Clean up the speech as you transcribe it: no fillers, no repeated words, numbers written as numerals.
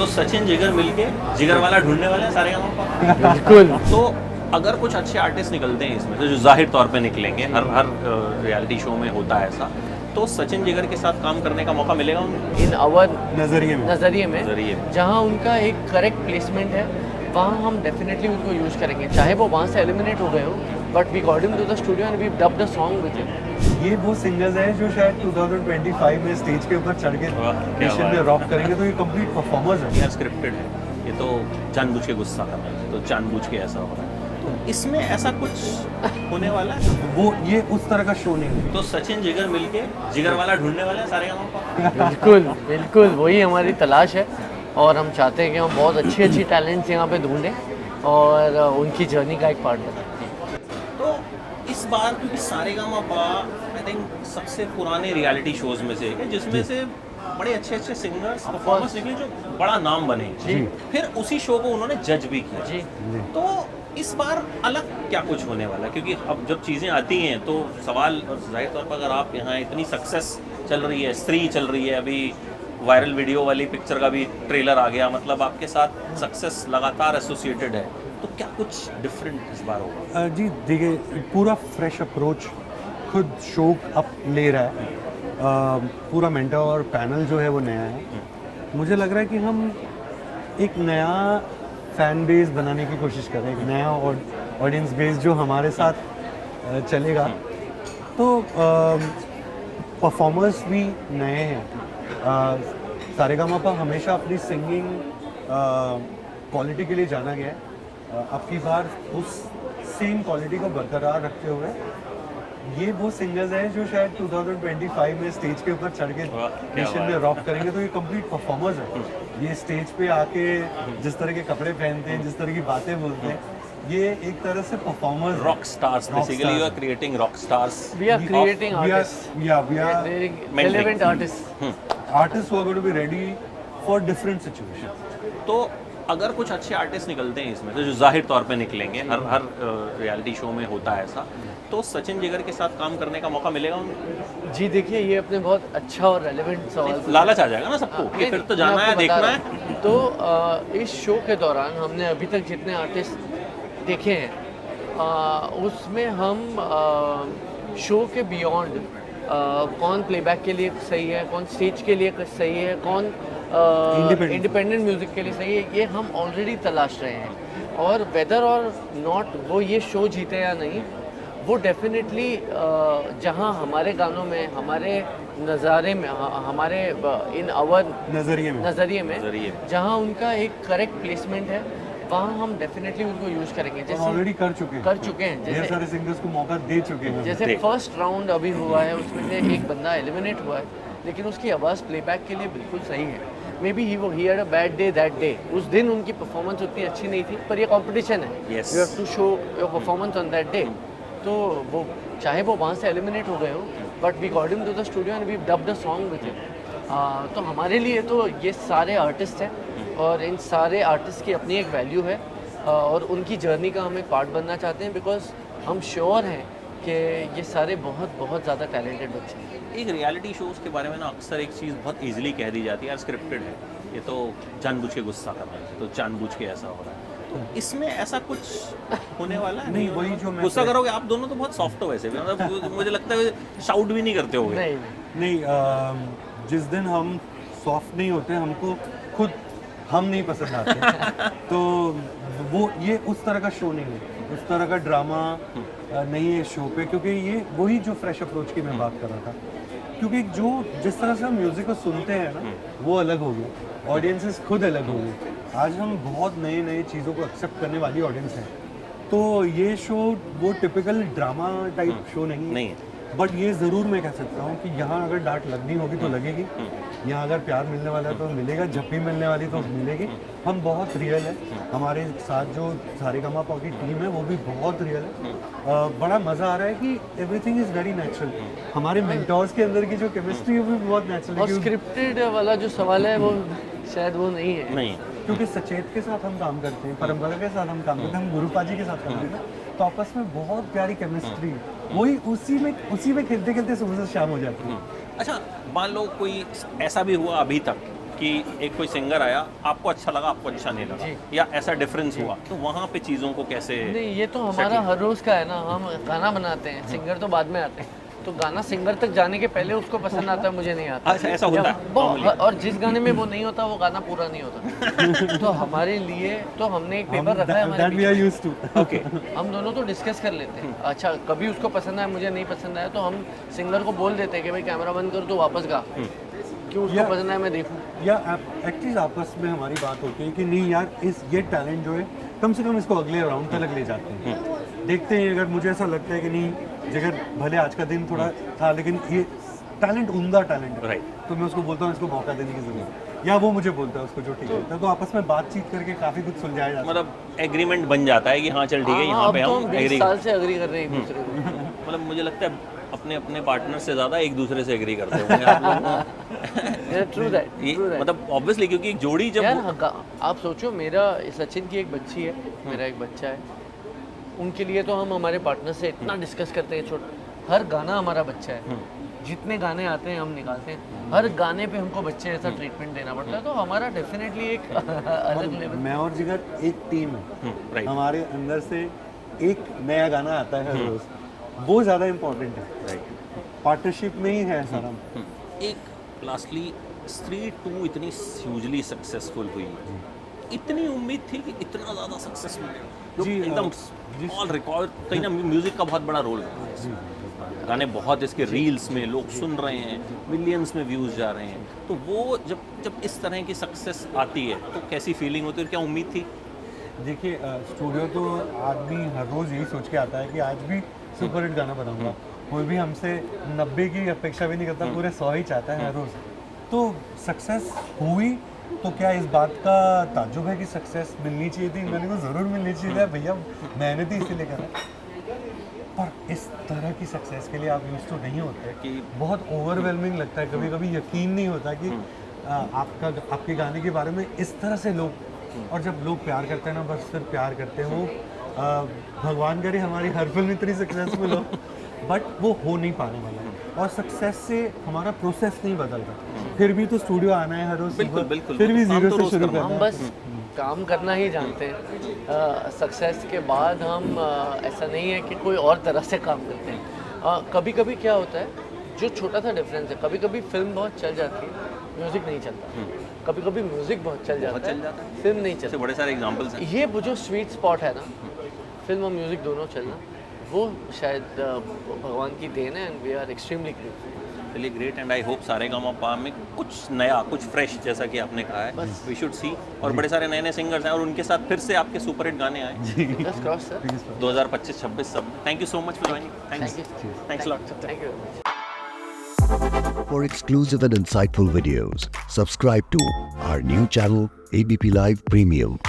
तो सचिन जिगर मिलके जिगर वाला ढूंढने वाले हैं सारे गाँव बिल्कुल। तो अगर कुछ अच्छे आर्टिस्ट निकलते हैं इसमें तो जो जाहिर तौर पे निकलेंगे, हर रियलिटी शो में होता है ऐसा, तो सचिन जिगर के साथ काम करने का मौका मिलेगा उनको इन आवर नजरिए में नज़रिए नज़रिए में में। जहाँ उनका एक करेक्ट प्लेसमेंट है वहाँ हम डेफिनेटली उनको यूज़ करेंगे, चाहे वो वहाँ से एलिमिनेट हो गए हो, but we got him to the studio and we dubbed the song with him. ये वो सिंगर्स हैं जो शायद 2025 में स्टेज के ऊपर चढ़ के वाह, क्या नेशन बात में है। रॉक करेंगे, तो ये कंप्लीट परफॉर्मर्स हैं। यार स्क्रिप्टेड है, ये तो जानबूझ के गुस्सा कर रहा है, तो जानबूझ के ऐसा हो रहा है, तो इसमें ऐसा कुछ होने वाला है। वो ये उस तरह का शो नहीं है। तो सचिन जिगर मिलके जिगर वाला ढूंढने वाले हैं सारे गाँव बिल्कुल बिल्कुल, वही हमारी तलाश है और हम चाहते हैं कि हम बहुत अच्छी अच्छी टैलेंट्स यहाँ पे ढूंढें और उनकी जर्नी का एक पार्ट बनें। तो इस बार क्योंकि सारेगामापा आई थिंक सबसे पुराने रियलिटी शोज में से एक है जिसमें से बड़े अच्छे अच्छे सिंगर्स परफॉर्मर्स निकले जो बड़ा नाम बने। जी। फिर उसी शो को उन्होंने जज भी किया। जी। तो इस बार अलग क्या कुछ होने वाला है, क्योंकि अब जब चीज़ें आती हैं तो सवाल, और जाहिर तौर पर अगर आप यहाँ इतनी सक्सेस चल रही है, स्त्री चल रही है, अभी वायरल वीडियो वाली पिक्चर का भी ट्रेलर आ गया, मतलब आपके साथ सक्सेस लगातार एसोसिएटेड है, तो क्या कुछ डिफरेंट इस बार होगा? जी देखिए, पूरा फ्रेश अप्रोच खुद शो अप ले रहा है। पूरा मेंटर और पैनल जो है वो नया है। मुझे लग रहा है कि हम एक नया फैन बेस बनाने की कोशिश कर रहे हैं, एक नया ऑडियंस बेस जो हमारे साथ चलेगा। तो परफॉर्मर्स भी नए हैं। सारेगामापा हमेशा अपनी सिंगिंग क्वालिटी के लिए जाना गया है। अब की बार उस सेम क्वालिटी को बरकरार रखते हुए ये वो सिंगर्स हैं जो शायद 2025 में स्टेज के ऊपर चढ़ के वाह, क्या नेशन बात में है। रॉक करेंगे, तो ये कंप्लीट परफॉर्मर्स हैं। ये स्टेज पे आके जिस तरह के कपड़े पहनते हैं, जिस तरह की बातें बोलते हैं, ये एक तरह से performers rock stars, basically you are creating rock stars. We are creating artists, we are relevant artists. artists who are going to be ready for different situations. तो अगर कुछ अच्छे आर्टिस्ट निकलते हैं इसमें तो जो जाहिर तौर पे निकलेंगे, हर रियलिटी शो में होता है ऐसा, तो सचिन जिगर के साथ काम करने का मौका मिलेगा उनको? जी देखिए, ये आपने बहुत अच्छा और रेलेवेंट सवाल पूछा। लालच आ जाएगा ना सबको कि नहीं, फिर तो मैं जाना है, आपको बता देखना रहा है। हूँ। तो इस शो के दौरान हमने अभी तक जितने आर्टिस्ट देखे हैं उसमें हम शो के बियॉन्ड कौन प्लेबैक के लिए सही है, कौन स्टेज के लिए सही है, कौन इंडिपेंडेंट म्यूज़िक के लिए सही है, ये हम ऑलरेडी तलाश रहे हैं। और वेदर और नॉट वो ये शो जीते या नहीं, वो डेफिनेटली जहाँ हमारे गानों में, हमारे नज़ारे में, हमारे इन आवर नजरिए में नज़रिए में नज़रिए में। जहाँ उनका एक करेक्ट प्लेसमेंट है वहाँ हम डेफिनेटली उनको यूज़ करेंगे। जैसे ऑलरेडी कर चुके हैं, ढेर जैसे सारे सिंगर्स को मौका दे चुके हैं। जैसे देख। फर्स्ट राउंड अभी हुआ है उसमें से एक बंदा एलिमिनेट हुआ है, लेकिन उसकी आवाज़ प्लेबैक के लिए बिल्कुल सही है। May be he had a bad day that day, उस दिन उनकी परफॉर्मेंस उतनी अच्छी नहीं थी, पर ये कंपटीशन है, Yes. You have to show your performance on that day. तो वो चाहे वो वहाँ से एलिमिनेट हो गए हो, but we got him to the studio and we dubbed the song with him. तो हमारे लिए तो ये सारे आर्टिस्ट हैं और इन सारे आर्टिस्ट की अपनी एक वैल्यू है और उनकी जर्नी का हम एक पार्ट बनना चाहते हैं, बिकॉज हम श्योर हैं कि ये सारे बहुत बहुत ज़्यादा टैलेंटेड बच्चे हैं। एक रियलिटी शोज के बारे में ना अक्सर एक चीज़ बहुत इजीली कह दी जाती है, यार स्क्रिप्टेड है, ये तो जानबूझ के गुस्सा कर रहा है, तो जानबूझ के ऐसा हो रहा है, तो इसमें ऐसा कुछ होने वाला है? नहीं, वही जो मैं गुस्सा करोगे आप दोनों तो बहुत सॉफ्ट हो वैसे भी, मतलब मुझे लगता है शाउट भी नहीं करते होगे। नहीं नहीं, जिस दिन हम सॉफ्ट नहीं होते, हमको खुद हम नहीं पसंद आते तो वो ये उस तरह का शो नहीं है, उस तरह का ड्रामा नहीं है इस शो पे, क्योंकि ये वही जो फ्रेश अप्रोच की मैं बात कर रहा था। क्योंकि जो जिस तरह से हम म्यूज़िक को सुनते हैं ना, वो अलग हो गया, ऑडियंसेस खुद अलग हो गई। आज हम बहुत नए नए चीज़ों को एक्सेप्ट करने वाली ऑडियंस है, तो ये शो वो टिपिकल ड्रामा टाइप शो नहीं है। बट ये ज़रूर मैं कह सकता हूँ कि यहाँ अगर डांट लगनी होगी तो लगेगी, यहाँ अगर प्यार मिलने वाला है तो मिलेगा, झप्पी मिलने वाली तो मिलेगी। हम बहुत रियल है, हमारे साथ जो सारेगामापा की टीम है वो भी बहुत रियल है। बड़ा मज़ा आ रहा है कि एवरीथिंग इज़ वेरी नेचुरल। हमारे मेंटोर्स के अंदर की जो केमिस्ट्री है वो भी बहुत नेचुरल और है, स्क्रिप्टेड वाला जो सवाल है वो शायद वो नहीं है। नहीं, क्योंकि सचेत के साथ हम काम करते हैं, परंपरा के साथ हम काम करते हैं, हम गुरुपा जी के साथ काम करते हैं, तो आपस में बहुत प्यारी केमिस्ट्री, वही उसी में खेलते खेलते सुबह से शाम हो जाती है। अच्छा मान लो कोई ऐसा भी हुआ अभी तक कि एक कोई सिंगर आया, आपको अच्छा लगा, आपको अच्छा नहीं लगा, जी। या ऐसा डिफरेंस हुआ, तो वहाँ पे चीज़ों को कैसे? नहीं, ये तो हमारा हर रोज़ का है ना, हम गाना बनाते हैं, सिंगर तो बाद में आते हैं, तो गाना सिंगर तक जाने के पहले उसको पसंद आता है, मुझे नहीं आता। अच्छा, ऐसा होता है normally? और जिस गाने में वो नहीं होता वो गाना पूरा नहीं होता। तो हमारे लिए तो हमने एक पेपर रखा है हमारे that we बीच are में। used to. ओके, हम दोनों तो डिस्कस कर लेते हैं। अच्छा, कभी उसको पसंद आया, मुझे नहीं पसंद आया, तो हम सिंगर को बोल देते हैं कि भाई कैमरा बंद कर, तो वापस गा, क्यों उसको या- पसंद आया मैं देखूँ। या एटलीस्ट आपस में हमारी बात होती है कि नहीं यार, ये टैलेंट जो है कम से कम इसको अगले राउंड तक ले जाते हैं। देखते हैं, अगर मुझे ऐसा लगता है कि नहीं, जगह भले आज का दिन थोड़ा था लेकिन ये टैलेंट उम्दा टैलेंट है, राइट, तो मैं उसको बोलता हूँ इसको मौका देने की जरूरत है, या वो मुझे बोलता है उसको जो ठीक लगता है, तो आपस में बातचीत करके काफ़ी कुछ सुलझाया जाता है। मतलब एग्रीमेंट बन जाता है कि हाँ चल ठीक है, यहाँ अब पे तो हम 20 एग्री, साल से अग्री कर रहे हैं एक दूसरे को। मतलब मुझे लगता है अपने अपने पार्टनर से ज़्यादा एक दूसरे से एग्री करते होंगे आप लोग। ट्रू दैट, ये ट्रू दैट। मतलब ऑब्वियसली, क्योंकि एक जोड़ी जब यार आप सोचो, मेरा सचिन की एक बच्ची है, मेरा एक बच्चा है, उनके लिए तो हम हमारे पार्टनर से इतना डिस्कस करते हैं, हर गाना हमारा बच्चा है, जितने गाने आते हैं हम निकालते हैं, हर गाने पे हमको बच्चे ऐसा ट्रीटमेंट देना पड़ता है, तो हमारा डेफिनेटली एक अलग लेवल। मैं और जिगर एक टीम है, राइट, हमारे अंदर से एक नया गाना आता है हर रोज, वो ज़्यादा इम्पोर्टेंट है, राइट। पार्टनरशिप में ही है सारा। एक लास्टली, स्त्री 2 इतनी ह्यूजली सक्सेसफुल हुई, इतनी उम्मीद थी कि इतना ज़्यादा सक्सेस मिलेगा? लोग जी, एकदम जी। ऑल रिकॉर्ड, कहीं ना म्यूज़िक का बहुत बड़ा रोल है, गाने बहुत इसके रील्स में लोग सुन रहे हैं, मिलियंस में व्यूज़ जा रहे हैं, तो वो जब इस तरह की सक्सेस आती है तो कैसी फीलिंग होती है, और क्या उम्मीद थी? देखिए, स्टूडियो तो आदमी हर रोज़ यही सोच के आता है कि आज भी सुपर हिट गाना बनाऊंगा, कोई भी हमसे 90 की अपेक्षा भी नहीं करता, पूरे 100 ही चाहता है हर रोज़। तो सक्सेस हुई तो क्या इस बात का ताज्जुब है कि सक्सेस मिलनी चाहिए थी? मैंने को ज़रूर मिलनी चाहिए था भैया, मेहनत ही इसीलिए करा, पर इस तरह की सक्सेस के लिए आप यूज़ तो नहीं होते कि बहुत ओवरवेलमिंग लगता है, कभी कभी यकीन नहीं होता कि आपके गाने के बारे में इस तरह से लोग, और जब लोग प्यार करते हैं ना, बस फिर प्यार करते हो। भगवान करे हमारी हर फिल्म इतनी सक्सेसफुल हो, बट वो हो नहीं पाने वाला है, और सक्सेस से हमारा प्रोसेस नहीं बदलता, फिर भी तो स्टूडियो आना है हर रोज, बिल्कुल, बिल्कुल, फिर भी काम जीरो तो से रोज शुरू करना है। करना हम है। बस काम करना ही जानते हैं, सक्सेस के बाद हम ऐसा नहीं है कि कोई और तरह से काम करते हैं। कभी कभी क्या होता है, जो छोटा सा डिफरेंस है, कभी कभी फिल्म बहुत चल जाती है, म्यूज़िक नहीं चलता, कभी कभी म्यूज़िक बहुत चल जाता चल जाता है, फिल्म नहीं ऐसे चलती। बड़े सारे एग्जांपल्स हैं। ये वो जो स्वीट स्पॉट है ना, फिल्म और म्यूज़िक दोनों चलना, वो शायद भगवान की देन है, and we are extremely grateful. चलिए, great, and I hope Saregamapa में कुछ नया, कुछ फ्रेश, जैसा कि आपने कहा है, वी शुड सी, और बड़े सारे नए नए सिंगर्स हैं, और उनके साथ फिर से आपके सुपर हिट गाने आए Fingers crossed, sir. 2025-26 सब। Thank you so much for joining, Thank you. Thanks lot. Thank you very much. For exclusive and insightful videos, subscribe to our new channel, ABP Live Premium.